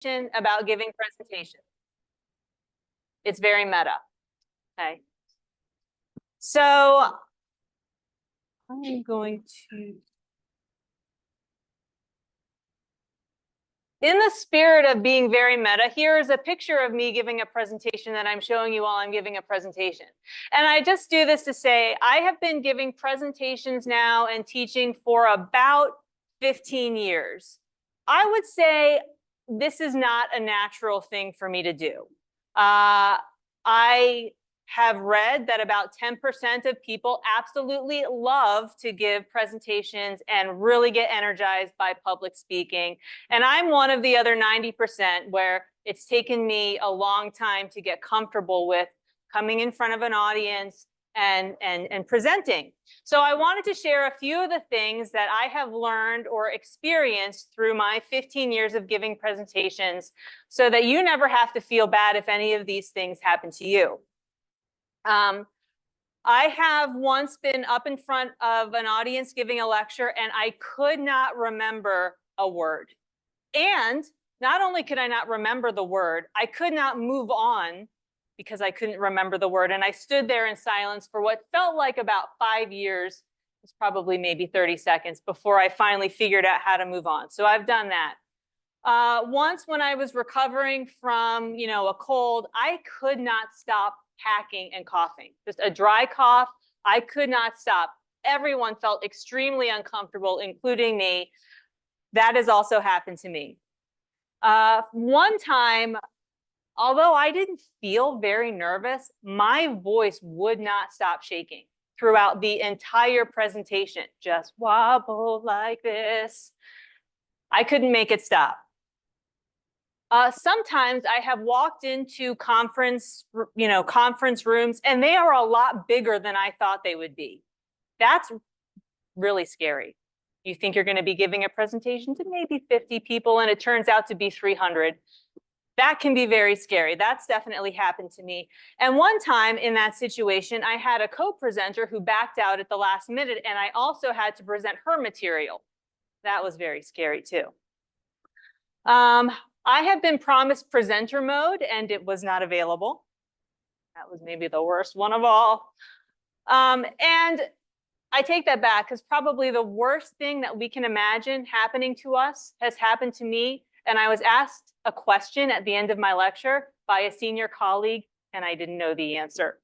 about giving presentations. It's very meta. Okay. So I'm going to, in the spirit of being very meta, here is a picture of me giving a presentation that I'm showing you while I'm giving a presentation. And I just do this to say, I have been giving presentations now and teaching for about 15 years. I would say this is not a natural thing for me to do. I have read that about 10% of people absolutely love to give presentations and really get energized by public speaking. And I'm one of the other 90% where it's taken me a long time to get comfortable with coming in front of an audience and presenting. So I wanted to share a few of the things that I have learned or experienced through my 15 years of giving presentations so that you never have to feel bad if any of these things happen to you. I have once been up in front of an audience giving a lecture and I could not remember a word. And not only could I not remember the word, I could not move on because I couldn't remember the word. And I stood there in silence for what felt like about 5 years. It's probably maybe 30 seconds before I finally figured out how to move on. So I've done that. Once when I was recovering from, a cold, I could not stop hacking and coughing. Just a dry cough, I could not stop. Everyone felt extremely uncomfortable, including me. That has also happened to me. One time, although I didn't feel very nervous, my voice would not stop shaking throughout the entire presentation. Just wobble like this. I couldn't make it stop. Sometimes I have walked into conference rooms, and they are a lot bigger than I thought they would be. That's really scary. You think you're going to be giving a presentation to maybe 50 people, and it turns out to be 300. That can be very scary. That's definitely happened to me. And one time in that situation, I had a co-presenter who backed out at the last minute, and I also had to present her material. That was very scary too. I have been promised presenter mode and it was not available. That was maybe the worst one of all. And I take that back because probably the worst thing that we can imagine happening to us has happened to me. And I was asked a question at the end of my lecture by a senior colleague and I didn't know the answer.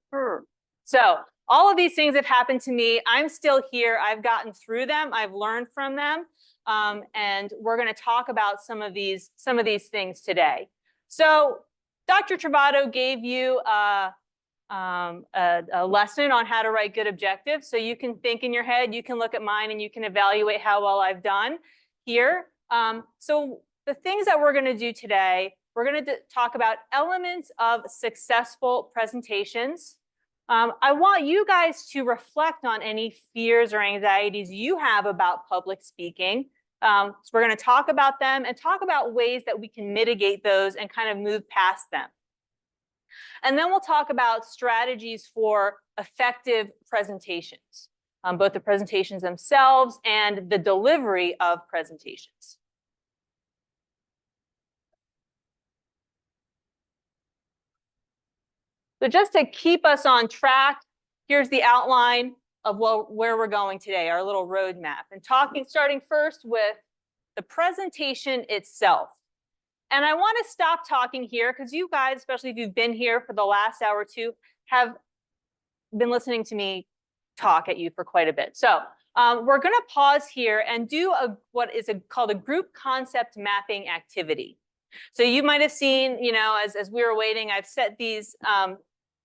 So all of these things have happened to me. I'm still here. I've gotten through them. I've learned from them. And we're going to talk about some of these things today. So Dr. Travato gave you a lesson on how to write good objectives. So you can think in your head, you can look at mine, and you can evaluate how well I've done here. So the things that we're going to do today, we're going to talk about elements of successful presentations. I want you guys to reflect on any fears or anxieties you have about public speaking. So we're going to talk about them and talk about ways that we can mitigate those and kind of move past them. And then we'll talk about strategies for effective presentations, both the presentations themselves and the delivery of presentations. So just to keep us on track, here's the outline of where we're going today, our little roadmap. And starting first with the presentation itself. And I want to stop talking here because you guys, especially if you've been here for the last hour or two, have been listening to me talk at you for quite a bit. So we're going to pause here and do what is called a group concept mapping activity. So you might have seen, as we were waiting, I've set these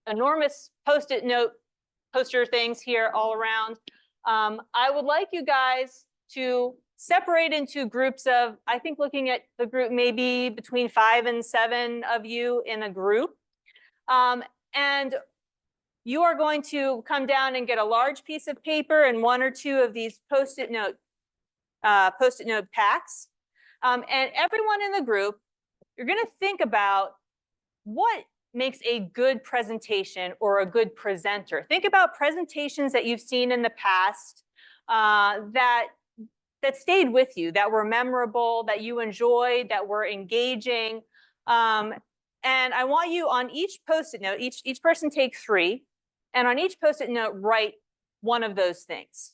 enormous post-it note poster things here all around. I would like you guys to separate into groups of, I think looking at the group, maybe between 5 and 7 of you in a group. And you are going to come down and get a large piece of paper and 1 or 2 of these post-it note packs. And everyone in the group, you're going to think about what makes a good presentation or a good presenter. Think about presentations that you've seen in the past that that stayed with you, that were memorable, that you enjoyed, that were engaging. And I want you on each Post-it note, each person take 3, and on each Post-it note, write one of those things.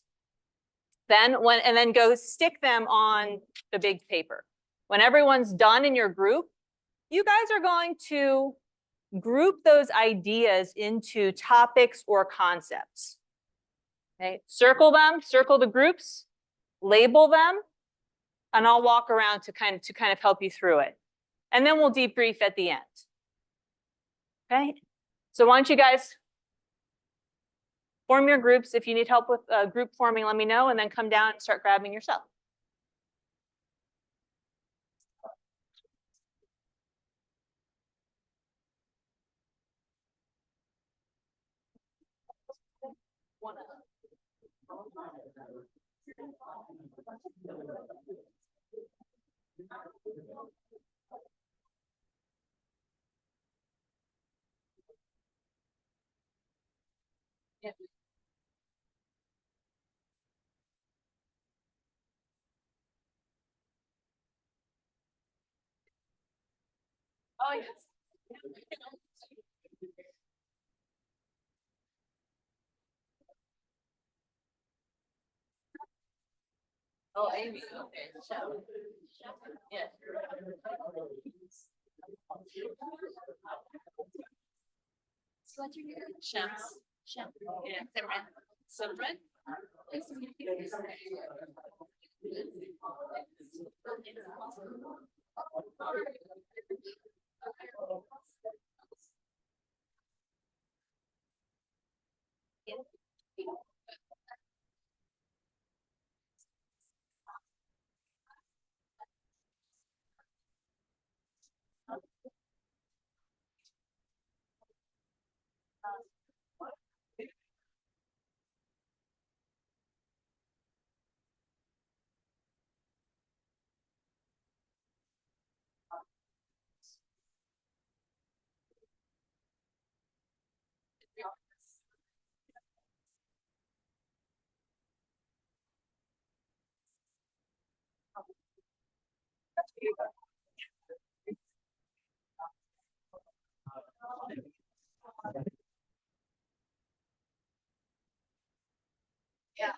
And then go stick them on the big paper. When everyone's done in your group, you guys are going to group those ideas into topics or concepts. Okay, circle them, circle the groups, label them, and I'll walk around to kind of help you through it. And then we'll debrief at the end. Okay, so why don't you guys form your groups. If you need help with group forming, let me know, and then come down and start grabbing your stuff. Oh, yes. Oh, Amy. Okay. Yeah. Shams. Yeah. Simran. Yeah.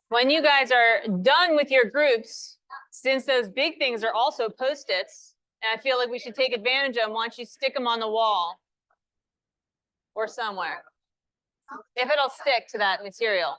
When you guys are done with your groups, since those big things are also Post-its, and I feel like we should take advantage of them, why don't you stick them on the wall or somewhere, if it'll stick to that material.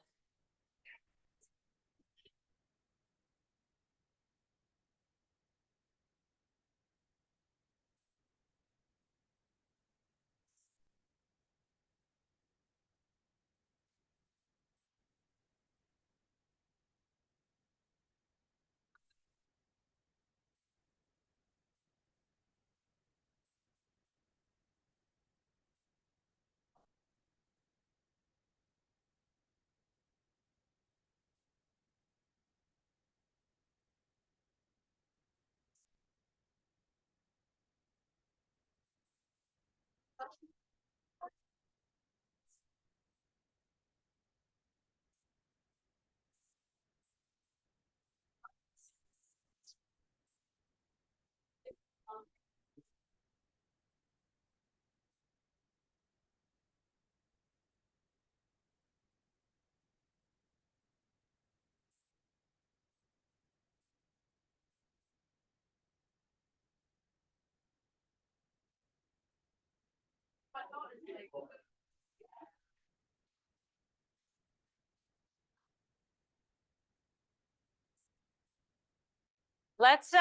Let's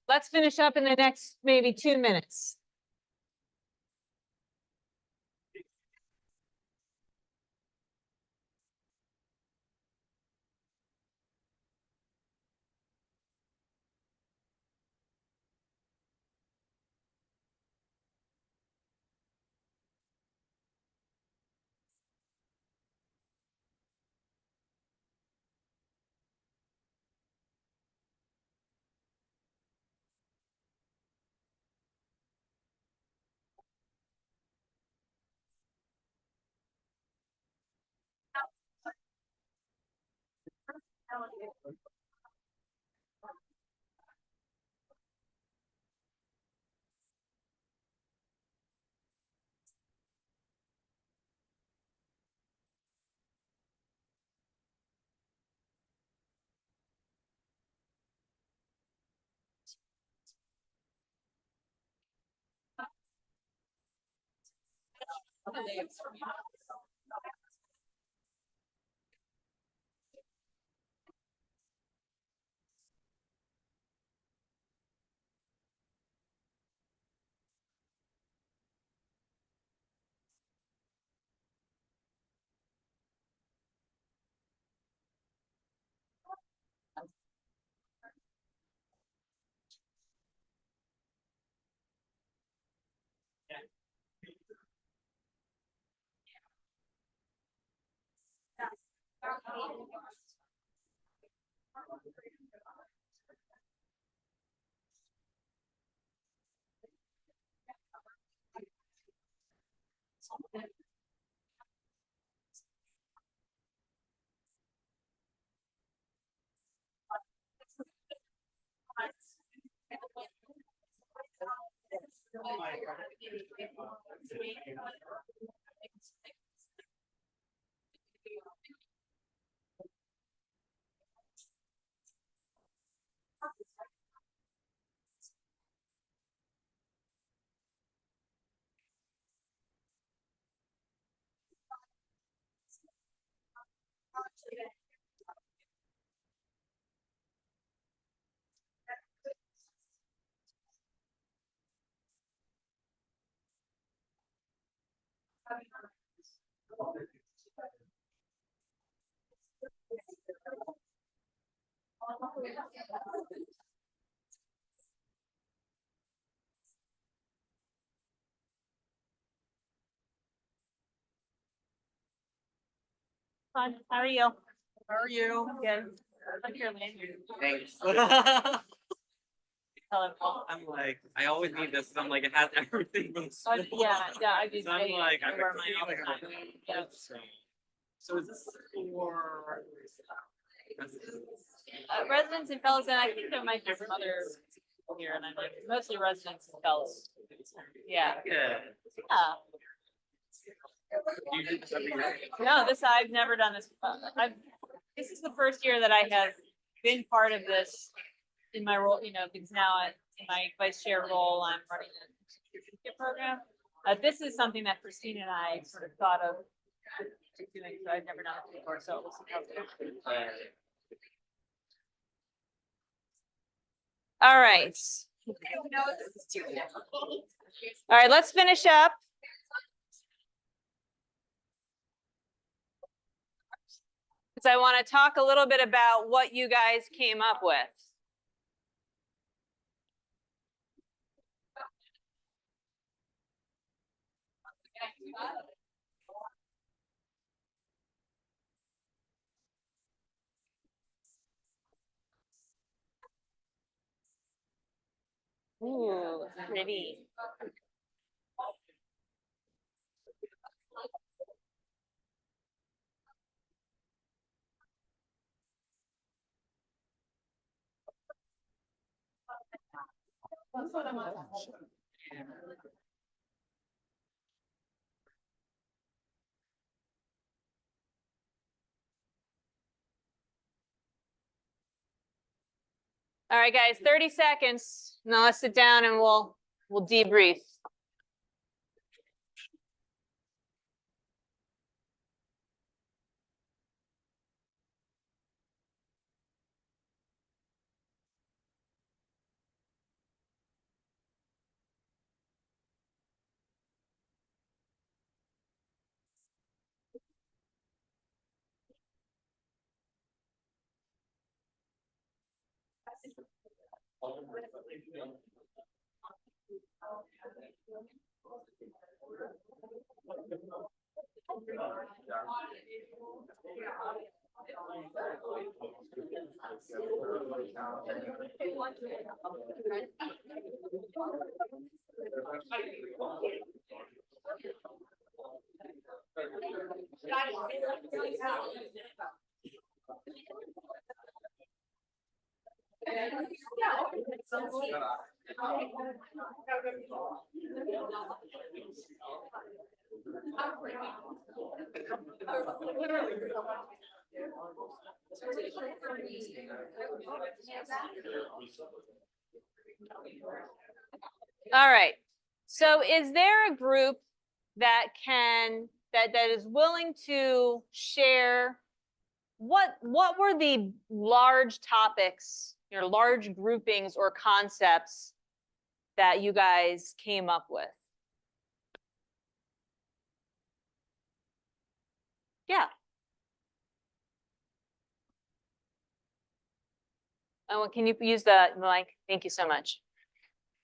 let's finish up in the next maybe 2 minutes. Fun. How are you? How are you? Good. I'm here, Leah. Thanks. Colorful. I'm like, I always need this. 'Cause I'm like, it has everything from school. Yeah, I do. So I'm like, I I'm wear mine all the like, time. Yeah. So is this for? Residents and fellows, and I think there might be some other people here, and I'm like, mostly residents and fellows. Yeah. Yeah. Yeah. You did this every year? No, I've never done this. This is the first year that I have been part of this in my role, because now in my vice chair role, I'm running a certificate program. This is something that Christine and I sort of thought of doing, so I've never done it before, so we'll see how it goes. All right. All right, let's finish up. Because I want to talk a little bit about what you guys came up with. Ooh, pretty. All right, guys, 30 seconds. Now let's sit down and we'll debrief. All right. So is there a group that is willing to share what were the large topics, large groupings or concepts that you guys came up with? Yeah. Oh, can you use the mic? Thank you so much.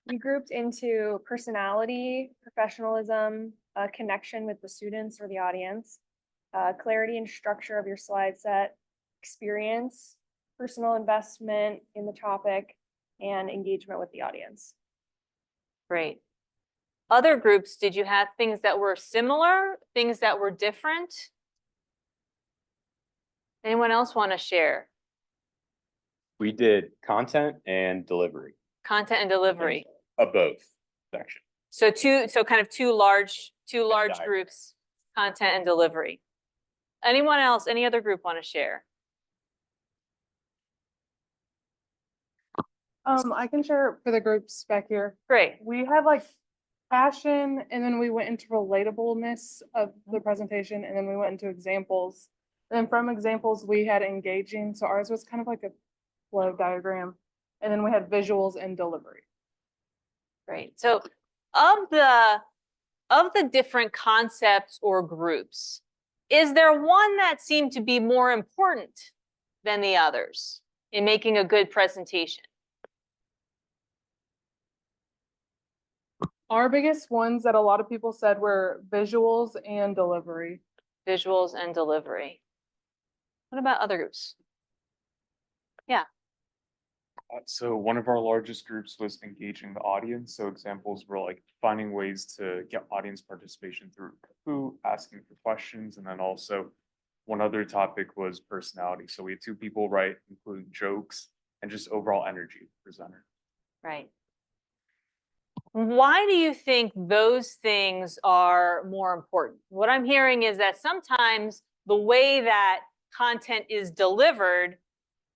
We grouped into personality, professionalism, connection with the students or the audience, clarity and structure of your slide set, experience, personal investment in the topic, and engagement with the audience. Great. Other groups, did you have things that were similar, things that were different? Anyone else want to share? We did content and delivery Content and delivery. of both sections. So kind of two large diagram. groups, content and delivery. Anyone else, any other group want to share? I can share for the groups back here. Great. We had like passion, and then we went into relatableness of the presentation, and then we went into examples. And then from examples, we had engaging. So ours was kind of like a flow diagram. And then we had visuals and delivery. Great. So of the different concepts or groups, is there one that seemed to be more important than the others in making a good presentation? Our biggest ones that a lot of people said were visuals and delivery. Visuals and delivery. What about other groups? So one of our largest groups was engaging the audience. So examples were like finding ways to get audience participation through who, asking for questions, and then also one other topic was personality. So we had two people write, including jokes and just overall energy of the presenter. Right. Why do you think those things are more important? What I'm hearing is that sometimes the way that content is delivered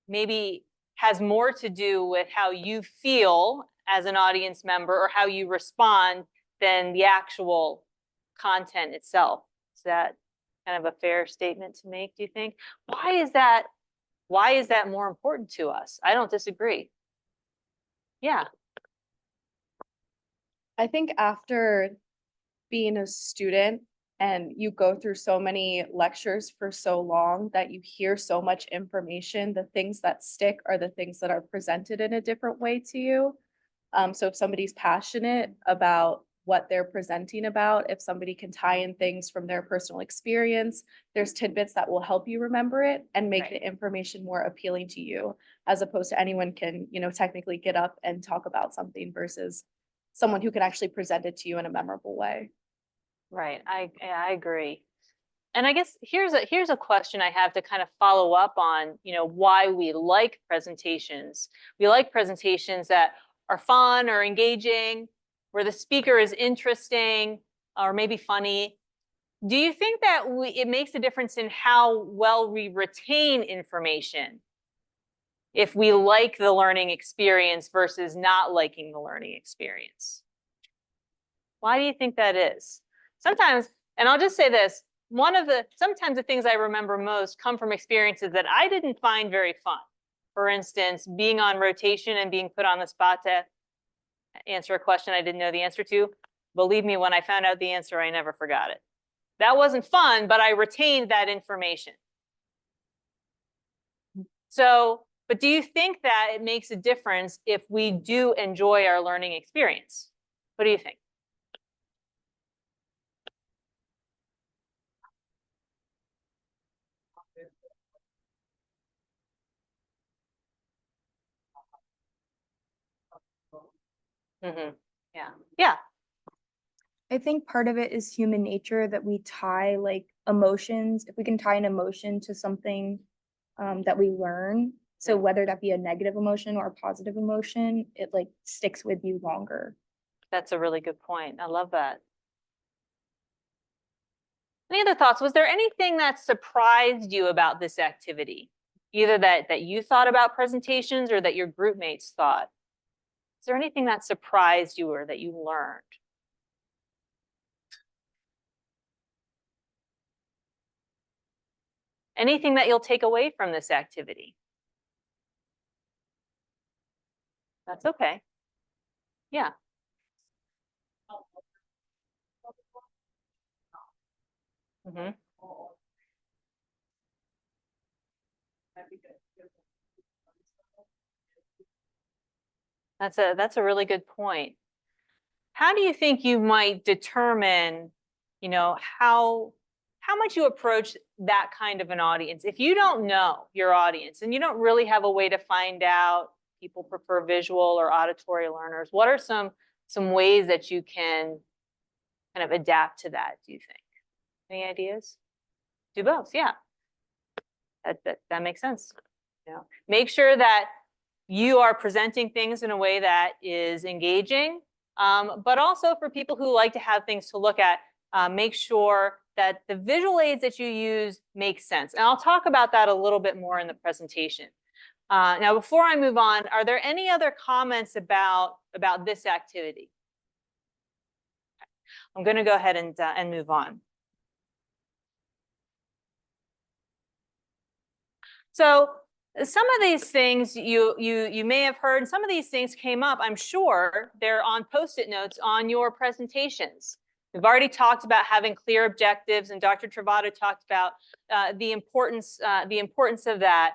maybe has more to do with how you feel as an audience member or how you respond than the actual content itself. Is that kind of a fair statement to make, do you think? Why is that more important to us? I don't disagree. Yeah. I think after being a student and you go through so many lectures for so long that you hear so much information, the things that stick are the things that are presented in a different way to you. So if somebody's passionate about what they're presenting about, if somebody can tie in things from their personal experience, there's tidbits that will help you remember it and make the information more appealing to you, as opposed to anyone can, technically get up and talk about something versus someone who can actually present it to you in a memorable way. Right, I agree. And I guess here's a question I have to kind of follow up on, why we like presentations. We like presentations that are fun or engaging, where the speaker is interesting or maybe funny. Do you think that it makes a difference in how well we retain information if we like the learning experience versus not liking the learning experience? Why do you think that is? Sometimes, and I'll just say this, sometimes the things I remember most come from experiences that I didn't find very fun. For instance, being on rotation and being put on the spot to answer a question I didn't know the answer to. Believe me, when I found out the answer, I never forgot it. That wasn't fun, but I retained that information. So, but do you think that it makes a difference if we do enjoy our learning experience? What do you think? Mm-hmm. Yeah. Yeah. I think part of it is human nature that we tie like emotions. If we can tie an emotion to something that we learn, so whether that be a negative emotion or a positive emotion, it like sticks with you longer. That's a really good point. I love that. Any other thoughts? Was there anything that surprised you about this activity? Either that you thought about presentations or that your group mates thought? Is there anything that surprised you or that you learned? Anything that you'll take away from this activity? That's okay. Yeah. Mm-hmm. That's a really good point. How do you think you might determine, how much you approach that kind of an audience, if you don't know your audience and you don't really have a way to find out people prefer visual or auditory learners, what are some ways that you can kind of adapt to that, do you think? Any ideas? Do both, yeah. That makes sense. You know, make sure that you are presenting things in a way that is engaging, but also for people who like to have things to look at, make sure that the visual aids that you use make sense. And I'll talk about that a little bit more in the presentation. Now, before I move on, are there any other comments about this activity? I'm going to go ahead and move on. So some of these things you may have heard, and some of these things came up, I'm sure they're on Post-it notes on your presentations. We've already talked about having clear objectives, and Dr. Travato talked about the importance of that,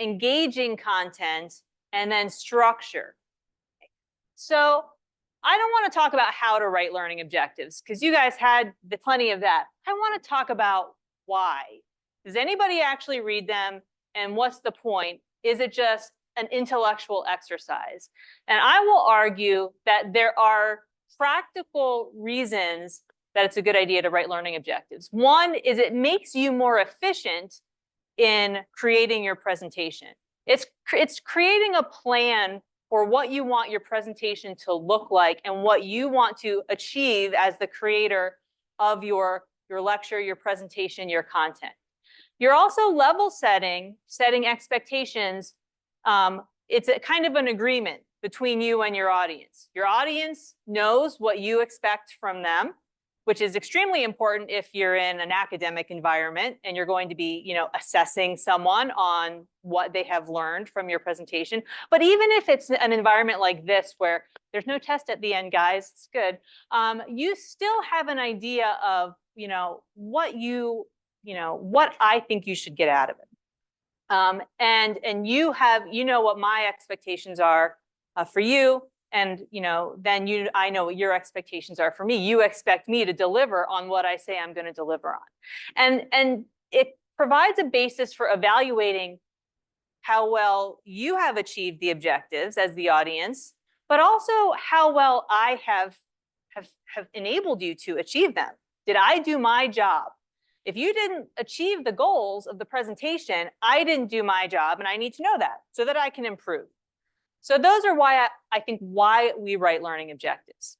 engaging content, and then structure. So I don't want to talk about how to write learning objectives, because you guys had plenty of that. I want to talk about why. Does anybody actually read them? And what's the point? Is it just an intellectual exercise? And I will argue that there are practical reasons that it's a good idea to write learning objectives. One is it makes you more efficient in creating your presentation. It's creating a plan for what you want your presentation to look like and what you want to achieve as the creator of your lecture, your presentation, your content. You're also level setting expectations. It's a kind of an agreement between you and your audience. Your audience knows what you expect from them, which is extremely important if you're in an academic environment and you're going to be, you know, assessing someone on what they have learned from your presentation. But even if it's an environment like this where there's no test at the end, guys, it's good. You still have an idea of, you know, what I think you should get out of it. And you know what my expectations are for you. And, you know, then I know what your expectations are for me. You expect me to deliver on what I say I'm going to deliver on. And it provides a basis for evaluating how well you have achieved the objectives as the audience, but also how well I have enabled you to achieve them. Did I do my job? If you didn't achieve the goals of the presentation, I didn't do my job, and I need to know that so that I can improve. So those are why I think why we write learning objectives.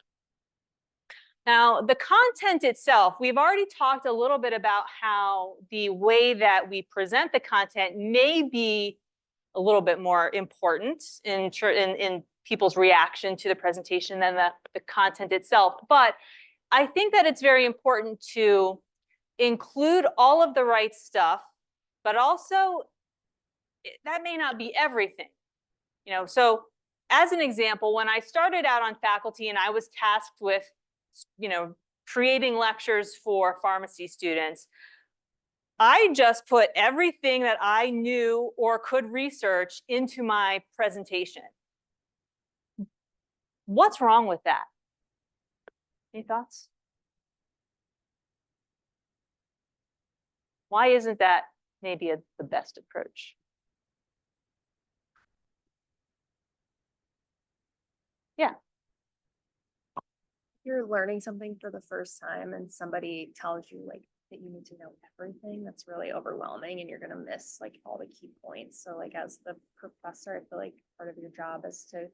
Now, the content itself, we've already talked a little bit about how the way that we present the content may be a little bit more important in people's reaction to the presentation than the content itself. But I think that it's very important to include all of the right stuff, but also that may not be everything. You know, so as an example, when I started out on faculty and I was tasked with, you know, creating lectures for pharmacy students, I just put everything that I knew or could research into my presentation. What's wrong with that? Any thoughts? Why isn't that maybe the best approach? Yeah. You're learning something for the first time and somebody tells you like that you need to know everything, that's really overwhelming and you're gonna miss like all the key points. So like as the professor, I feel like part of your job is to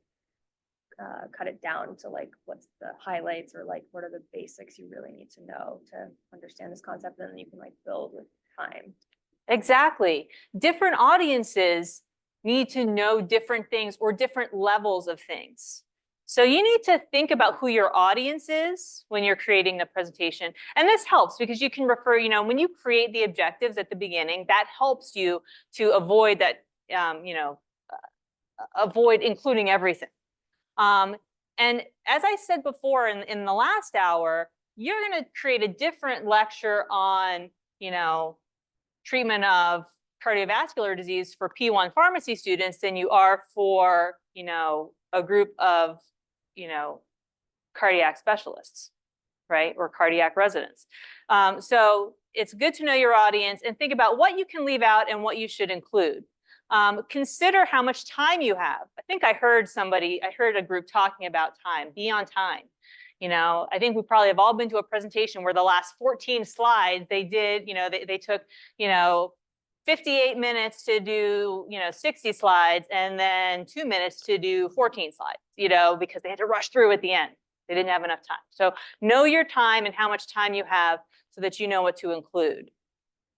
cut it down to like what's the highlights or like what are the basics you really need to know to understand this concept, and then you can like build with time. Exactly. Different audiences need to know different things or different levels of things. So you need to think about who your audience is when you're creating the presentation. And this helps because you can refer, you know, when you create the objectives at the beginning, that helps you to avoid that, avoid including everything. And as I said before in the last hour, you're going to create a different lecture on, you know, treatment of cardiovascular disease for P1 pharmacy students than you are for, you know, a group of, you know, cardiac specialists, right? Or cardiac residents. So it's good to know your audience and think about what you can leave out and what you should include. Consider how much time you have. I think I heard a group talking about time, be on time. You know, I think we probably have all been to a presentation where the last 14 slides they did, you know, they took, you know, 58 minutes to do, you know, 60 slides and then 2 minutes to do 14 slides, you know, because they had to rush through at the end. They didn't have enough time. So know your time and how much time you have so that you know what to include.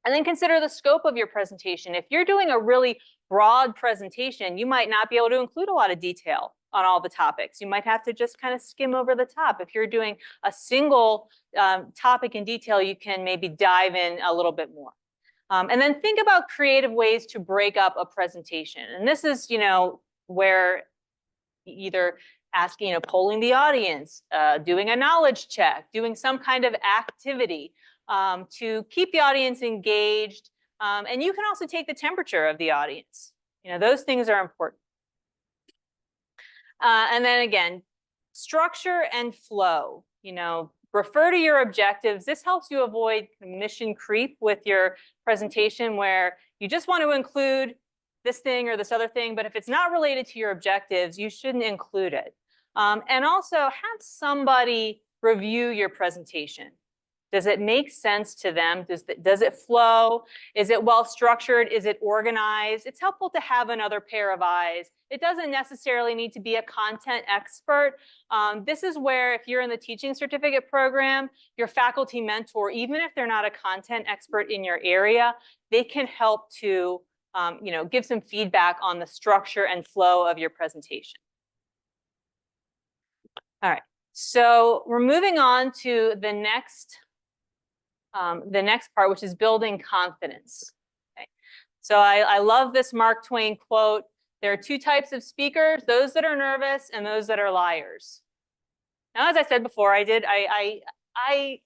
And then consider the scope of your presentation. If you're doing a really broad presentation, you might not be able to include a lot of detail on all the topics. You might have to just kind of skim over the top. If you're doing a single topic in detail, you can maybe dive in a little bit more. And then think about creative ways to break up a presentation. And this is, you know, where either asking, you know, polling the audience, doing a knowledge check, doing some kind of activity to keep the audience engaged. And you can also take the temperature of the audience. You know, those things are important. And then again, structure and flow, you know, refer to your objectives. This helps you avoid mission creep with your presentation where you just want to include this thing or this other thing, but if it's not related to your objectives, you shouldn't include it. And also have somebody review your presentation. Does it make sense to them? Does it flow? Is it well structured? Is it organized? It's helpful to have another pair of eyes. It doesn't necessarily need to be a content expert. This is where if you're in the teaching certificate program, your faculty mentor, even if they're not a content expert in your area, they can help to you know, give some feedback on the structure and flow of your presentation. All right, so we're moving on to the next part, which is building confidence. Okay. So I love this Mark Twain quote. There are two types of speakers, those that are nervous and those that are liars. Now, as I said before, I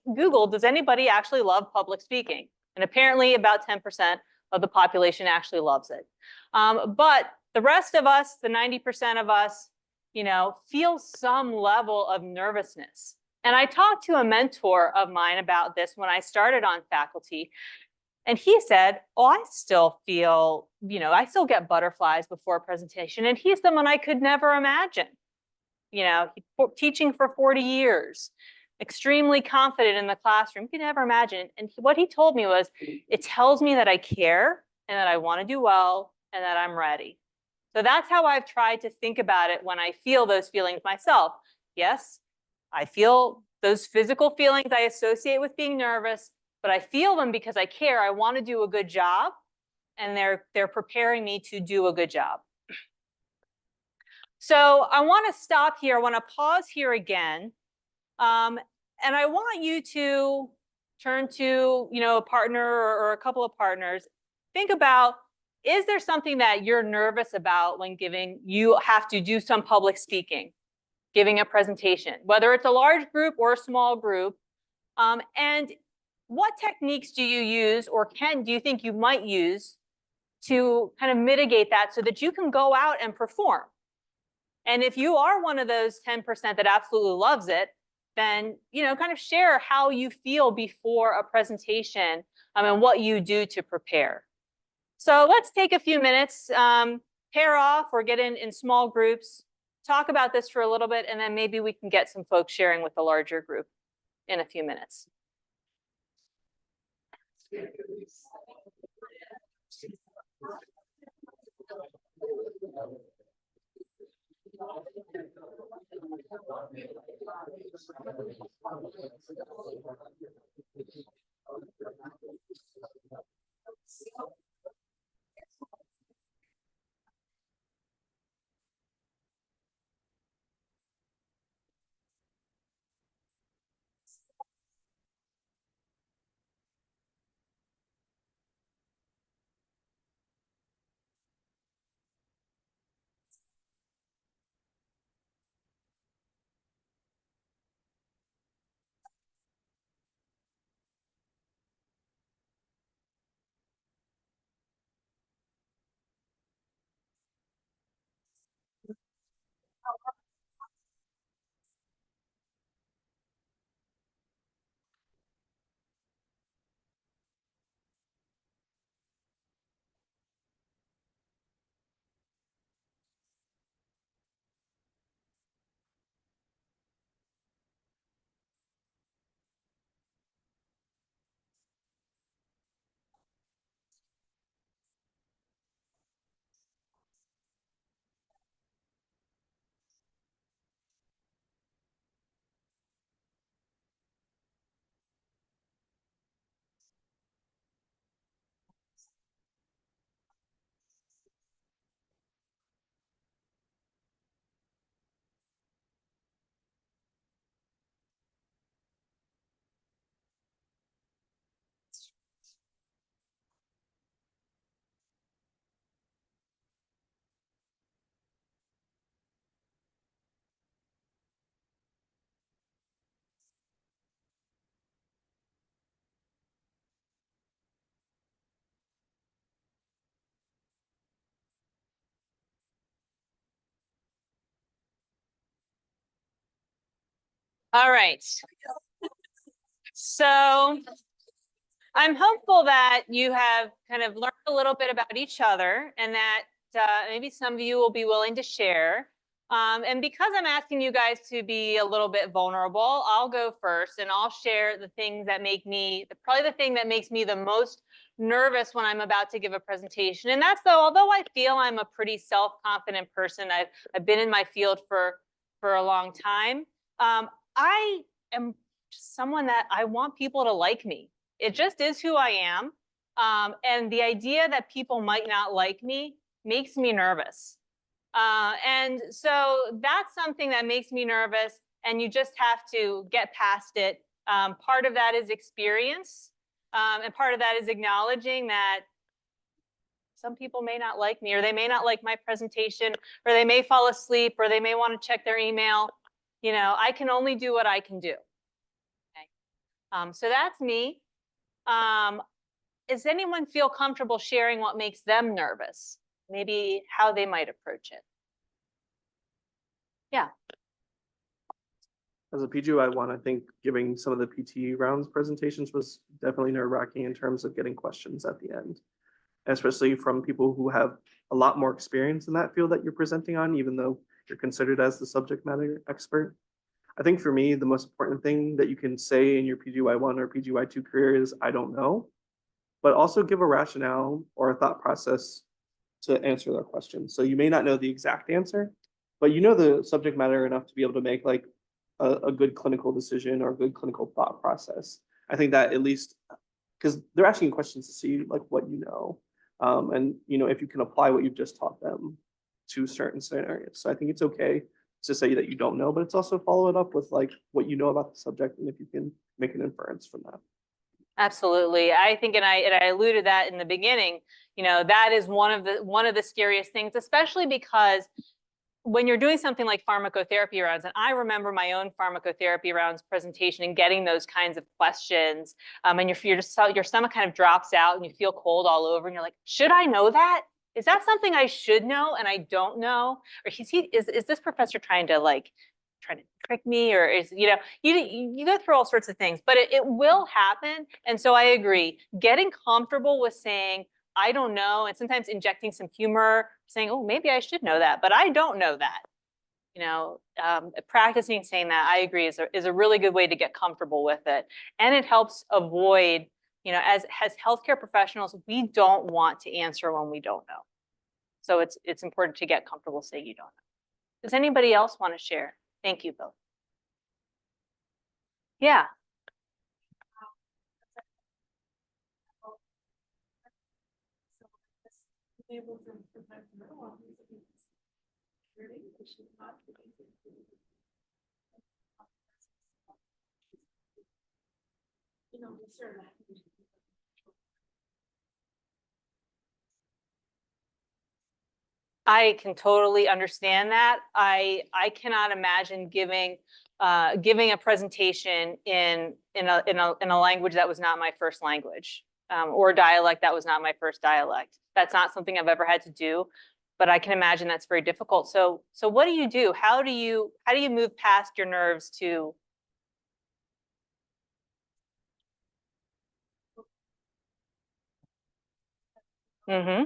Googled, does anybody actually love public speaking? And apparently about 10% of the population actually loves it. But the rest of us, the 90% of us, you know, feel some level of nervousness. And I talked to a mentor of mine about this when I started on faculty. And he said, oh, I still feel, you know, I still get butterflies before a presentation. And he's someone I could never imagine. You know, teaching for 40 years, extremely confident in the classroom. You can never imagine. And what he told me was, it tells me that I care and that I want to do well and that I'm ready. So that's how I've tried to think about it when I feel those feelings myself. Yes, I feel those physical feelings I associate with being nervous, but I feel them because I care. I want to do a good job, and they're preparing me to do a good job. So I want to stop here. I want to pause here again, and I want you to turn to, you know, a partner or a couple of partners. Think about, is there something that you're nervous about when you have to do some public speaking? Giving a presentation, whether it's a large group or a small group. And what techniques do you use or do you think you might use to kind of mitigate that so that you can go out and perform? And if you are one of those 10% that absolutely loves it, then, you know, kind of share how you feel before a presentation and what you do to prepare. So let's take a few minutes, pair off or get in small groups. Talk about this for a little bit, and then maybe we can get some folks sharing with the larger group in a few minutes. All right. So I'm hopeful that you have kind of learned a little bit about each other and that maybe some of you will be willing to share. And because I'm asking you guys to be a little bit vulnerable, I'll go first and I'll share the things that make me, probably the thing that makes me the most nervous when I'm about to give a presentation. And that's though, although I feel I'm a pretty self-confident person, I've been in my field for a long time. I am someone that I want people to like me. It just is who I am. And the idea that people might not like me makes me nervous. And so that's something that makes me nervous, and you just have to get past it. Part of that is experience, and part of that is acknowledging that some people may not like me, or they may not like my presentation, or they may fall asleep, or they may want to check their email. You know, I can only do what I can do. Okay. So that's me. Does anyone feel comfortable sharing what makes them nervous? Maybe how they might approach it. Yeah. As a PGY1, I think giving some of the PT rounds presentations was definitely nerve-wracking in terms of getting questions at the end, especially from people who have a lot more experience in that field that you're presenting on, even though you're considered as the subject matter expert. I think for me, the most important thing that you can say in your PGY1 or PGY2 career is, I don't know, but also give a rationale or a thought process to answer their question. So you may not know the exact answer, but you know the subject matter enough to be able to make like a good clinical decision or a good clinical thought process. I think that at least, because they're asking questions to see like what you know, and you know if you can apply what you've just taught them to certain scenarios. So I think it's okay to say that you don't know, but it's also follow it up with like what you know about the subject and if you can make an inference from that. Absolutely. I think, and I alluded that in the beginning, you know, that is one of the scariest things, especially because when you're doing something like pharmacotherapy rounds, and I remember my own pharmacotherapy rounds presentation and getting those kinds of questions, and your stomach kind of drops out and you feel cold all over and you're like, should I know that? Is that something I should know and I don't know? Or is this professor trying to trick me, or is, you know, you go through all sorts of things, but it will happen. And so I agree, getting comfortable with saying, I don't know, and sometimes injecting some humor, saying, oh, maybe I should know that, but I don't know that. You know, practicing saying that, I agree, is a really good way to get comfortable with it. And it helps avoid, you know, as healthcare professionals, we don't want to answer when we don't know. So it's important to get comfortable saying you don't know. Does anybody else want to share? Thank you both. Yeah. I can totally understand that. I cannot imagine giving a presentation in a language that was not my first language, or dialect that was not my first dialect. That's not something I've ever had to do, but I can imagine that's very difficult. So what do you do? How do you move past your nerves to? Mm-hmm.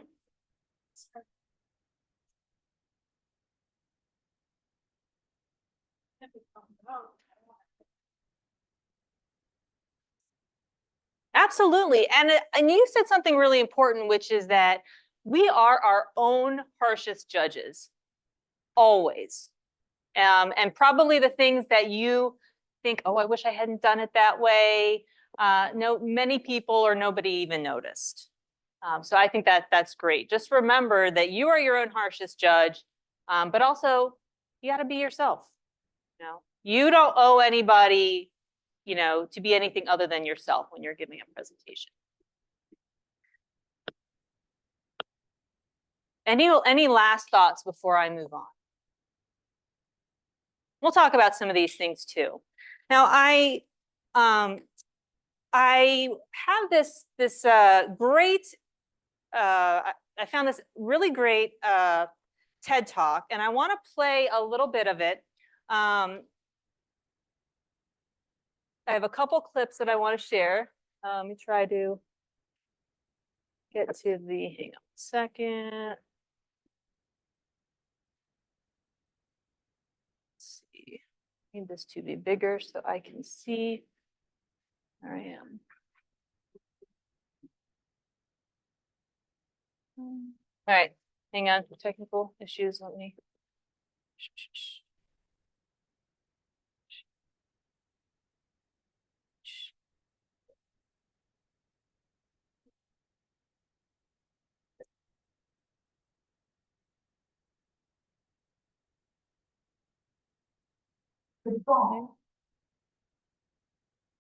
Absolutely. And you said something really important, which is that we are our own harshest judges, always. And probably the things that you think, oh, I wish I hadn't done it that way. No, many people or nobody even noticed. So I think that that's great. Just remember that you are your own harshest judge, but also you got to be yourself. You know, you don't owe anybody, you know, to be anything other than yourself when you're giving a presentation. Any last thoughts before I move on? We'll talk about some of these things too. Now, I have this great. I found this really great TED Talk, and I want to play a little bit of it. I have a couple clips that I want to share. Let me try to get to the, hang on a second. Let's see. Need this to be bigger so I can see. There I am. All right, hang on, technical issues, let me.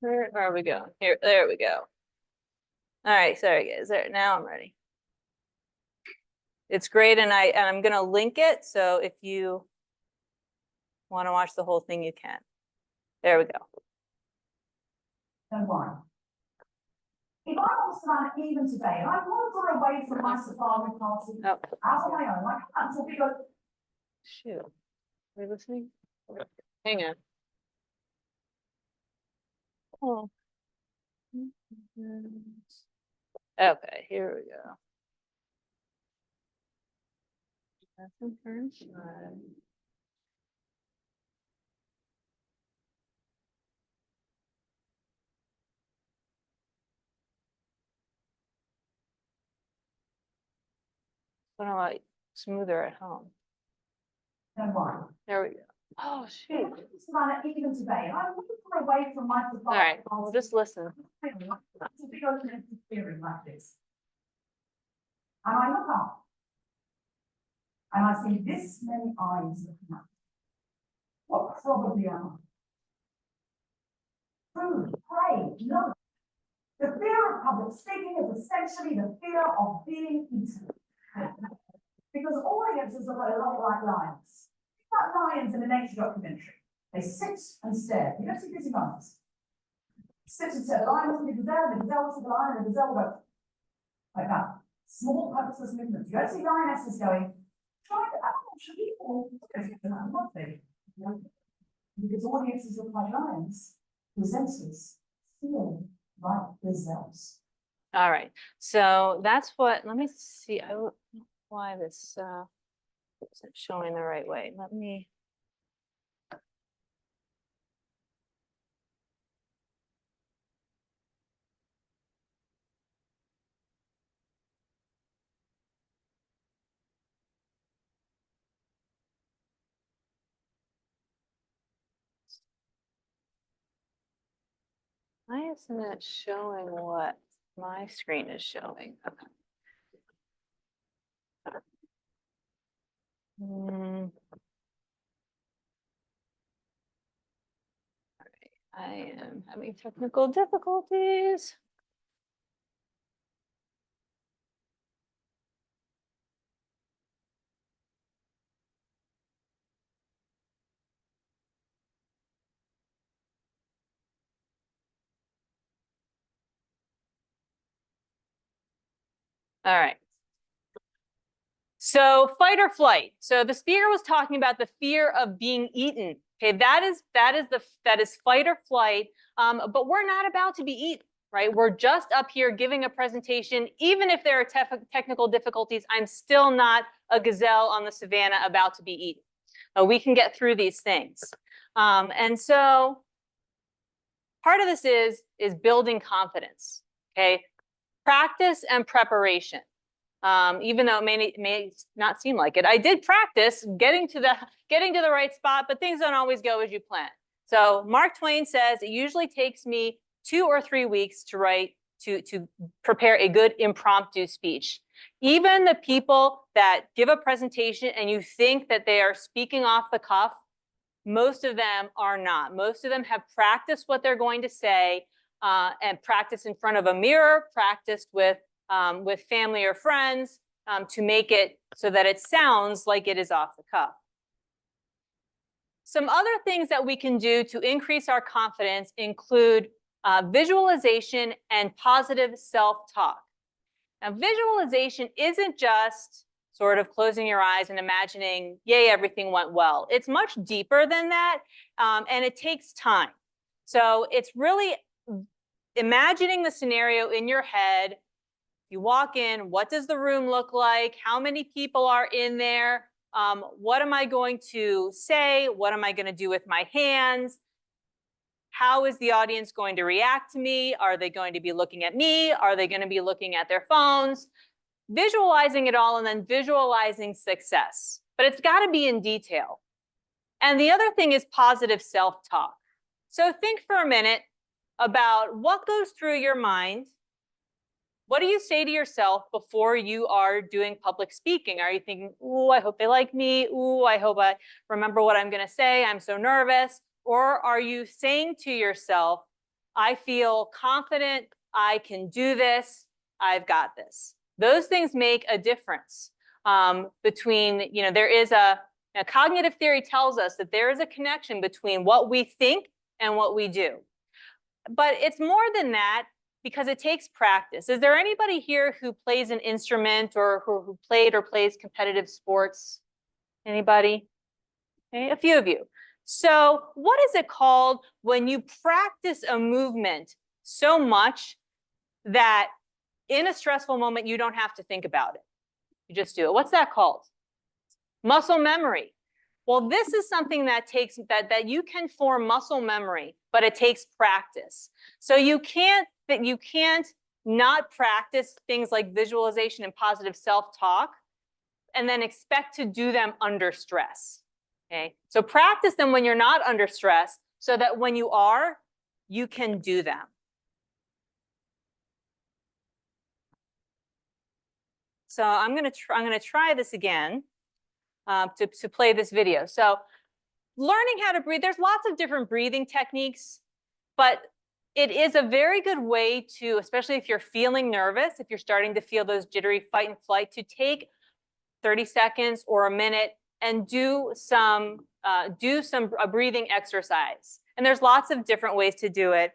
Where are we going? Here, there we go. All right, sorry guys, there, now I'm ready. It's great, and I'm gonna link it, so if you want to watch the whole thing, you can. There we go. Don't worry. If I was to run even today, and I wander away from my safari party Oh, out on my own, I can't until because shoot. Are we listening? Hang on. Oh. Okay, here we go. That's the first one. What am I smoother at home? don't worry. There we go. Oh, If shoot. I was to run even today, and I wander away from my All safari right, party. we'll just listen. To be open and feeling like this. And I look up. And I see this many eyes looking up. What probably am I? Food, prey, no. The fear of public speaking is essentially the fear of being eaten. Because audiences look a lot like lions. Think about lions in a nature documentary. They sit and stare. You don't see busy lions. Sit and stare. The lion looks at the gazelle looks at the lion, and the gazelle goes like that. Small purposeless movements. You don't see lionesses going, try to people. Because audiences look like lions, presenters feel like gazelles. All right, so that's what, let me see, I don't know why this isn't showing the right way. Let me. Why isn't it showing what my screen is showing? Okay. All right, I am having technical difficulties. All right. So fight or flight. So the speaker was talking about the fear of being eaten. Okay, that is fight or flight. But we're not about to be eaten, right? We're just up here giving a presentation. Even if there are technical difficulties, I'm still not a gazelle on the savannah about to be eaten. We can get through these things. And so part of this is building confidence. Okay, practice and preparation. Even though it may not seem like it. I did practice getting to the right spot, but things don't always go as you plan. So Mark Twain says it usually takes me 2 or 3 weeks to prepare a good impromptu speech. Even the people that give a presentation and you think that they are speaking off the cuff, most of them are not. Most of them have practiced what they're going to say and practiced in front of a mirror, practiced with family or friends to make it so that it sounds like it is off the cuff. Some other things that we can do to increase our confidence include visualization and positive self-talk. Now, visualization isn't just sort of closing your eyes and imagining, yay, everything went well. It's much deeper than that, and it takes time. So it's really imagining the scenario in your head. You walk in, what does the room look like? How many people are in there? What am I going to say? What am I going to do with my hands? How is the audience going to react to me? Are they going to be looking at me? Are they going to be looking at their phones? Visualizing it all and then visualizing success. But it's got to be in detail. And the other thing is positive self-talk. So think for a minute about what goes through your mind. What do you say to yourself before you are doing public speaking? Are you thinking, ooh, I hope they like me. Ooh, I hope I remember what I'm going to say. I'm so nervous. Or are you saying to yourself, I feel confident. I can do this. I've got this. Those things make a difference between, there is cognitive theory tells us that there is a connection between what we think and what we do. But it's more than that because it takes practice. Is there anybody here who plays an instrument or who played or plays competitive sports? Anybody? Okay, a few of you. So what is it called when you practice a movement so much that in a stressful moment, you don't have to think about it? You just do it. What's that called? Muscle memory. Well, this is something that takes that you can form muscle memory, but it takes practice. So you can't not practice things like visualization and positive self-talk and then expect to do them under stress. Okay? So practice them when you're not under stress so that when you are, you can do them. So I'm going to try this again to play this video. So learning how to breathe, there's lots of different breathing techniques, but it is a very good way to, especially if you're feeling nervous, if you're starting to feel those jittery fight and flight, to take 30 seconds or a minute and do some breathing exercise. And there's lots of different ways to do it.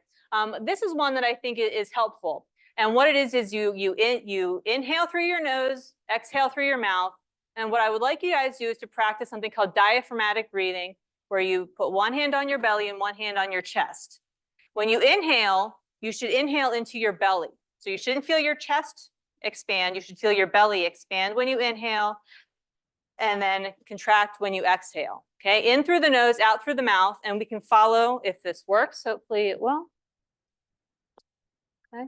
This is one that I think is helpful. And what it is you inhale through your nose, exhale through your mouth. And what I would like you guys to do is to practice something called diaphragmatic breathing, where you put one hand on your belly and one hand on your chest. When you inhale, you should inhale into your belly. So you shouldn't feel your chest expand. You should feel your belly expand when you inhale, and then contract when you exhale. Okay, in through the nose, out through the mouth, and we can follow if this works. Hopefully it will. Okay.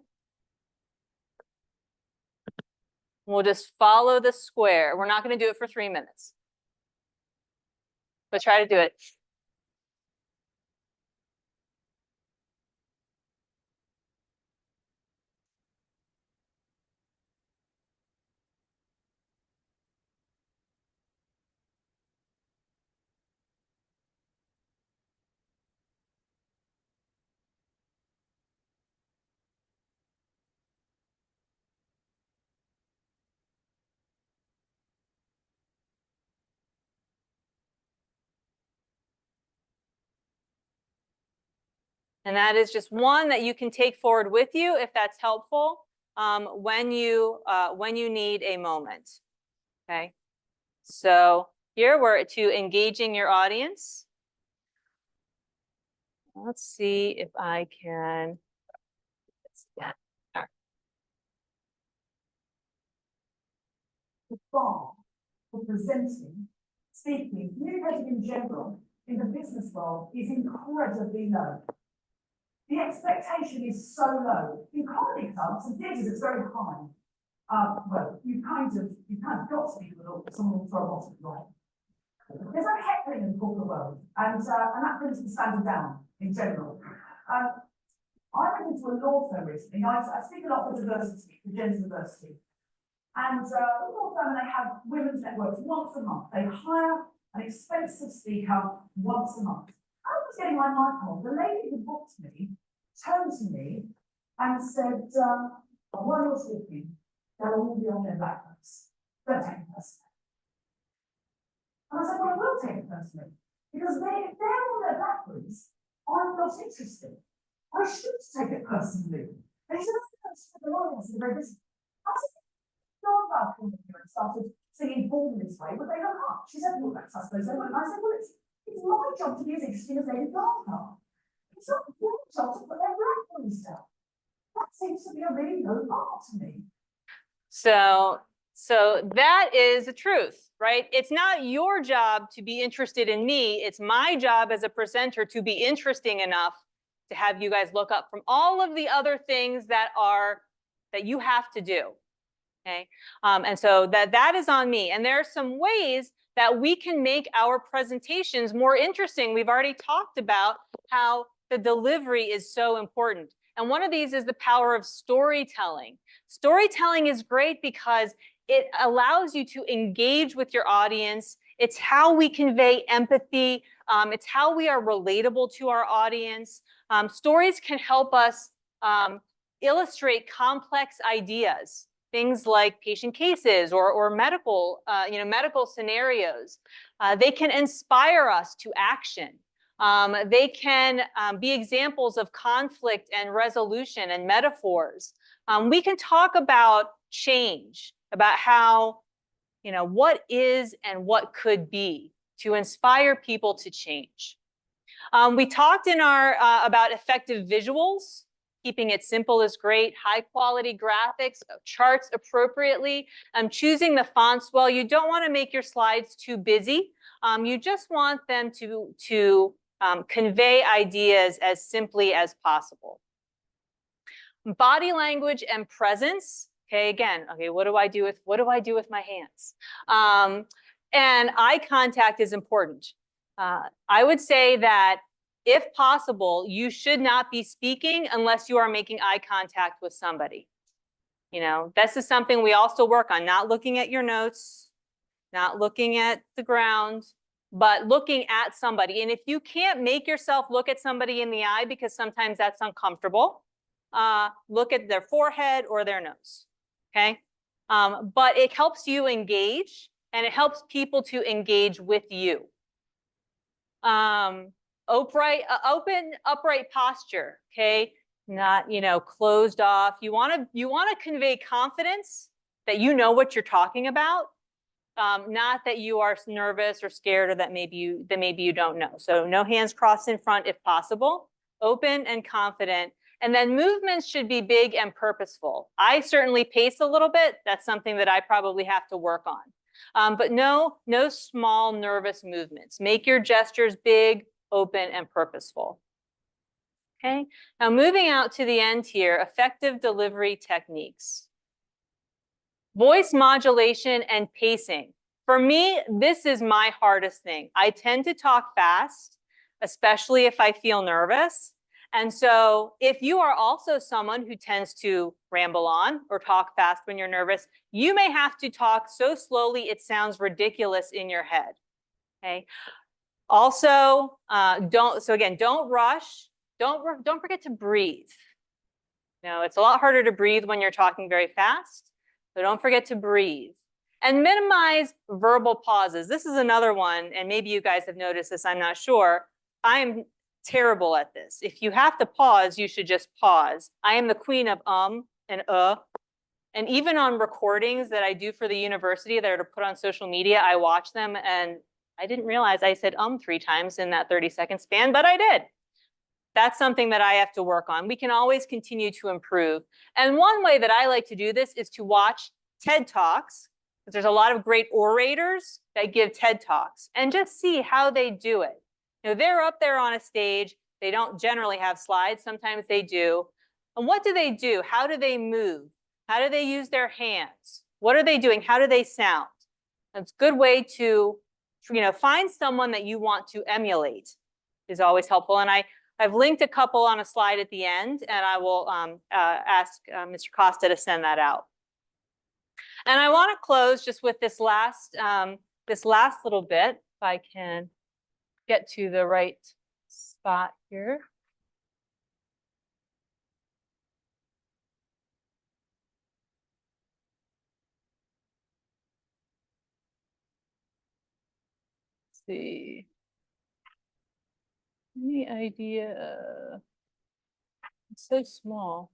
We'll just follow the square. We're not going to do it for 3 minutes, but try to do it. And that is just one that you can take forward with you if that's helpful when you need a moment. Okay. So here we're to engaging your audience. Let's see if I can. Yeah. The bar for presenting, speaking, communicating in general in the business world is incredibly low. The expectation is so low. In comedy clubs and theatres, it's very high. Well, you kind of got to be good, someone will throw a bottle right. There's no heckling in the corporate world, and that brings the standard down in general. I went into a law firm recently. I speak a lot for diversity, for gender diversity. And the law firm, they have women's networks once a month. They hire an expensive speaker once a month. I was getting my mic on. The lady who booked me turned to me and said, while you're speaking, they'll all be on their blackbooks. Don't take it personally. And I said, well, I will take it personally. Because if they're on their blackbooks, I'm not interested. I should take it personally. And he said, that's the audience is very busy. I said, no, about coming here and started singing Born This Way, would they look up? She said, well, that's I suppose they would. And I said, well, it's my job to be as interesting as Lady Gaga. He It's not their job to put their reference down. That seems to be a really low bar to me. So that is the truth, right? It's not your job to be interested in me. It's my job as a presenter to be interesting enough to have you guys look up from all of the other things that you have to do. Okay. And so that is on me. And there are some ways that we can make our presentations more interesting. We've already talked about how the delivery is so important. And one of these is the power of storytelling. Storytelling is great because it allows you to engage with your audience. It's how we convey empathy. It's how we are relatable to our audience. Stories can help us illustrate complex ideas, things like patient cases or medical, medical scenarios. They can inspire us to action. They can be examples of conflict and resolution and metaphors. We can talk about change, about how, what is and what could be to inspire people to change. We talked in our about effective visuals. Keeping it simple is great. High quality graphics, charts appropriately. Choosing the fonts well. You don't want to make your slides too busy. You just want them to convey ideas as simply as possible. Body language and presence. Okay, again, what do I do with my hands? And eye contact is important. I would say that if possible, you should not be speaking unless you are making eye contact with somebody. This is something we also work on, not looking at your notes, not looking at the ground, but looking at somebody. And if you can't make yourself look at somebody in the eye, because sometimes that's uncomfortable, look at their forehead or their nose, okay? But it helps you engage, and it helps people to engage with you. Open, upright posture, okay? Not, closed off. You want to convey confidence that you know what you're talking about, not that you are nervous or scared or that maybe you don't know. So no hands crossed in front if possible. Open and confident. And then movements should be big and purposeful. I certainly pace a little bit. That's something that I probably have to work on. But no small nervous movements. Make your gestures big, open, and purposeful. Okay, now moving out to the end here, effective delivery techniques. Voice modulation and pacing. For me, this is my hardest thing. I tend to talk fast, especially if I feel nervous. And so if you are also someone who tends to ramble on or talk fast when you're nervous, you may have to talk so slowly it sounds ridiculous in your head. Okay. Also, don't rush. Don't forget to breathe. It's a lot harder to breathe when you're talking very fast. So don't forget to breathe. And minimize verbal pauses. This is another one, and maybe you guys have noticed this, I'm not sure. I'm terrible at this. If you have to pause, you should just pause. I am the queen of and and even on recordings that I do for the university that are to put on social media, I watch them and I didn't realize I said 3 times in that 30-second span, but I did. That's something that I have to work on. We can always continue to improve. And one way that I like to do this is to watch TED Talks, because there's a lot of great orators that give TED Talks, and just see how they do it. They're up there on a stage. They don't generally have slides. Sometimes they do. And what do they do? How do they move? How do they use their hands? What are they doing? How do they sound? It's a good way to, find someone that you want to emulate is always helpful. And I've linked a couple on a slide at the end, and I will ask Mr. Costa to send that out. And I want to close just with this last little bit, if I can get to the right spot here. Let's see. Any idea? It's so small.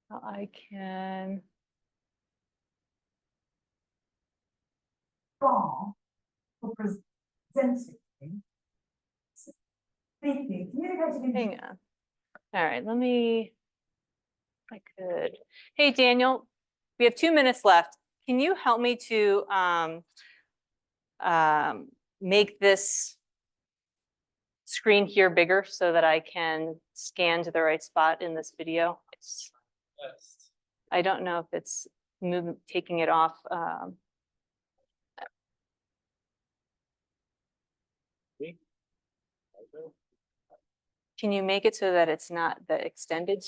How I can. Bar for presenting speaking, communicating in Hang on. All right, let me, if I could. Hey, Daniel, we have 2 minutes left. Can you help me to make this screen here bigger so that I can scan to the right spot in this video? I don't know if it's taking it off. Can you make it so that it's not the extended?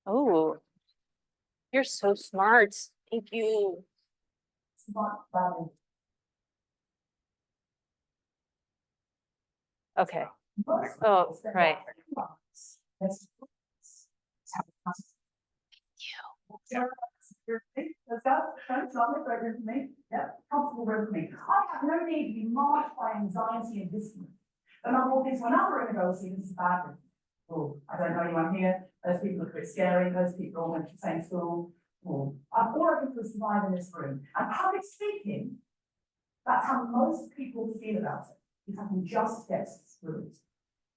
Oh, you're so smart. Thank you. smart value. Okay. Most Oh, people spend right. about 3 months. Let's Let's go. Thanks, Robert, for your information. Yeah, comfortable with me. I have no need to be marked by anxiety and discipline. When I walk into another room and go, see, this is bad. Oh, I don't know anyone here. Those people look a bit scary. Those people all went to the same school. Oh, all I can do is survive in this room. And public speaking, that's how most people feel about it. If I can just get through it.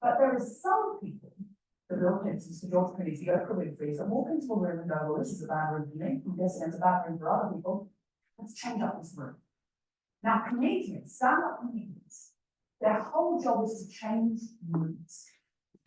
But there are some people, the Bill Clintons, the George Clooney's, the Oprah Winfrey's, that walk into a room and go, well, this is a bad room for me. I'm guessing it's a bad room for other people. Let's change up this room. Now, comedians, stand-up comedians, their whole job is to change rooms.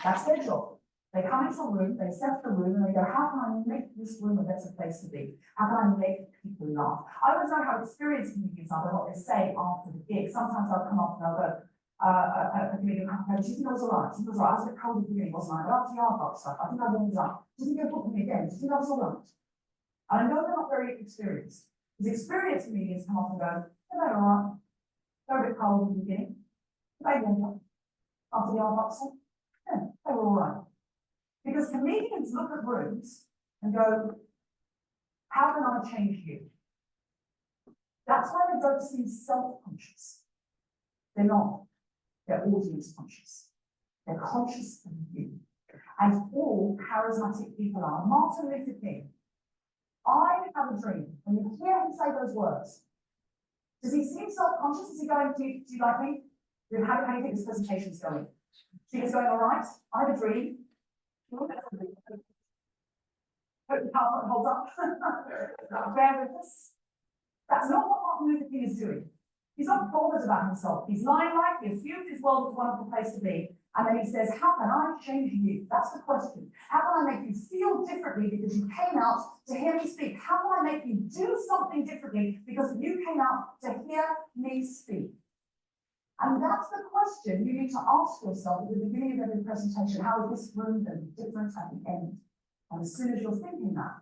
That's their job. They come into a room, they set the room, and they go, how can I make this room a better place to be? How can I make people laugh? I don't know how experienced comedians are, but what they say after the gig. Sometimes I'll come up and I'll go, a comedian will come, do you think I was all right? Do you think I was all right? I was a bit cold at the beginning, wasn't I? But after the aardvark stuff, I think I warmed up. Do you think you'll book me again? Do you think I was all right? And I know they're not very experienced. Because experienced comedians come up and go, they're all right. They're a bit cold at the beginning. They warmed up. After the aardvark stuff, yeah, they were all right. Because comedians look at rooms and go, how can I change you? That's why they don't seem self-conscious. They're not. They're audience conscious. They're conscious of you. And all charismatic people are. Martin Luther King. I have a dream. When you hear him say those words, does he seem self-conscious? Is he going, do you like me? How do you think this presentation's going? Do you think it's going all right? I have a dream. Hope the PowerPoint holds up. Bear with us. That's not what Martin Luther King is doing. He's not bothered about himself. He's lying like he assumes his world is a wonderful place to be. And then he says, how can I change you? That's the question. How can I make you feel differently because you came out to hear me speak? How can I make you do something differently because you came out to hear me speak? And that's the question you need to ask yourself at the beginning of every presentation. How is this room going to be different at the end? And as soon as you're thinking that,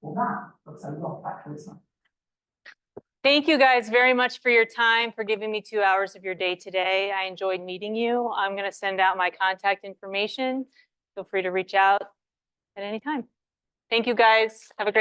well, that looks a lot like charisma. Thank you guys very much for your time, for giving me 2 hours of your day today. I enjoyed meeting you. I'm going to send out my contact information. Feel free to reach out at any time. Thank you guys. Have a great